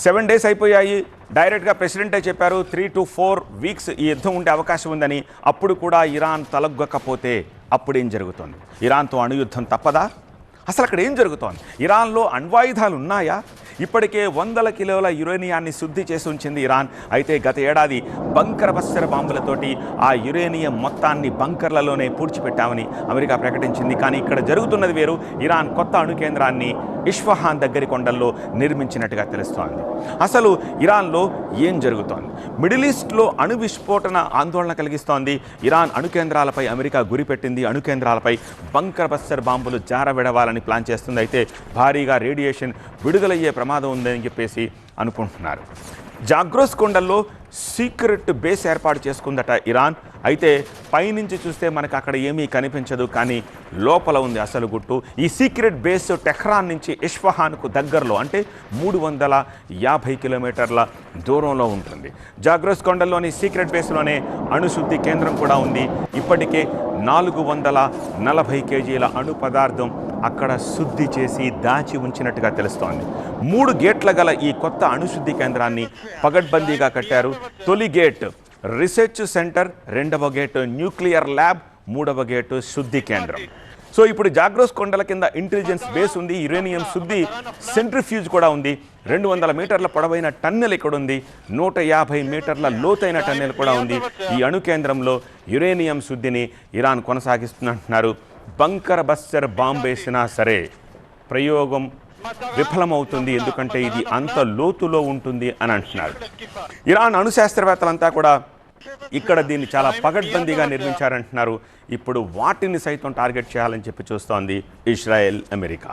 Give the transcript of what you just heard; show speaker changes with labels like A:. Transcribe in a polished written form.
A: 7 days అయిపోయాయి. డైరెక్ట్గా ప్రెసిడెంటే చెప్పారు 3 to 4 వీక్స్ ఈ యుద్ధం ఉండే అవకాశం ఉందని. అప్పుడు కూడా ఇరాన్ తలగ్గకపోతే అప్పుడేం జరుగుతుంది? ఇరాన్తో అణుయుద్ధం తప్పదా? అసలు అక్కడ ఏం జరుగుతోంది? ఇరాన్లో అణ్వాయుధాలు ఉన్నాయా? ఇప్పటికే 100 కిలోల యురేనియాన్ని శుద్ధి చేసి ఉంచింది ఇరాన్. అయితే గత ఏడాది బంకర్ బస్టర్ బాంబులతోటి ఆ యురేనియం మొత్తాన్ని బంకర్లలోనే పూడ్చిపెట్టామని అమెరికా ప్రకటించింది. కానీ ఇక్కడ జరుగుతున్నది వేరు. ఇరాన్ కొత్త అణు కేంద్రాన్ని ఇష్ఫహాన్ దగ్గరి కొండల్లో నిర్మించినట్టుగా తెలుస్తోంది. అసలు ఇరాన్లో ఏం జరుగుతోంది? మిడిల్ ఈస్ట్లో అణు విస్ఫోటన ఆందోళన కలిగిస్తోంది. ఇరాన్ అణు కేంద్రాలపై అమెరికా గురిపెట్టింది. అణు కేంద్రాలపై బంకర్ బస్టర్ బాంబులు జారవిడవాలని ప్లాన్ చేస్తుంది. అయితే భారీగా రేడియేషన్ విడుదలయ్యే ప్రమాదం ఉందని చెప్పేసి అనుకుంటున్నారు. జాగ్రోస్ కొండల్లో సీక్రెట్ బేస్ ఏర్పాటు చేసుకుందట ఇరాన్. అయితే పైనుంచి చూస్తే మనకు అక్కడ ఏమీ కనిపించదు, కానీ లోపల ఉంది అసలు గుట్టు. ఈ సీక్రెట్ బేస్ టెహ్రాన్ నుంచి ఇష్ఫహాన్కు దగ్గరలో, అంటే 350 కిలోమీటర్ల దూరంలో ఉంటుంది. జాగ్రోస్ కొండల్లోని సీక్రెట్ బేస్లోనే అణుశుద్ధి కేంద్రం కూడా ఉంది. ఇప్పటికే 440 కేజీల అణు పదార్థం అక్కడ శుద్ధి చేసి దాచి ఉంచినట్టుగా తెలుస్తోంది. 3 గేట్ల గల ఈ కొత్త అణుశుద్ధి కేంద్రాన్ని పగడ్బందీగా కట్టారు. తొలి గేట్ రీసెర్చ్ సెంటర్, రెండవ గేటు న్యూక్లియర్ ల్యాబ్, మూడవ గేటు శుద్ధి కేంద్రం. సో ఇప్పుడు జాగ్రోస్ కొండల కింద ఇంటెలిజెన్స్ బేస్ ఉంది. యురేనియం శుద్ధి సెంట్రిఫ్యూజ్ కూడా ఉంది. 200 మీటర్ల పొడవైన టన్నెల్ ఇక్కడ ఉంది. 150 మీటర్ల లోతైన టన్నెల్ కూడా ఉంది. ఈ అణు కేంద్రంలో యురేనియం శుద్ధిని ఇరాన్ కొనసాగిస్తున్నట్టున్నారు. బంకర్ బస్టర్ బాంబు వేసినా సరే ప్రయోగం విఫలమవుతుంది, ఎందుకంటే ఇది అంత లోతులో ఉంటుంది అని అంటున్నారు. ఇరాన్ అణు శాస్త్రవేత్తలంతా కూడా ఇక్కడ దీన్ని చాలా పగడ్బందీగా నిర్మించారంటున్నారు. ఇప్పుడు వాటిని సైతం టార్గెట్ చేయాలని చెప్పి చూస్తోంది ఇజ్రాయెల్, అమెరికా.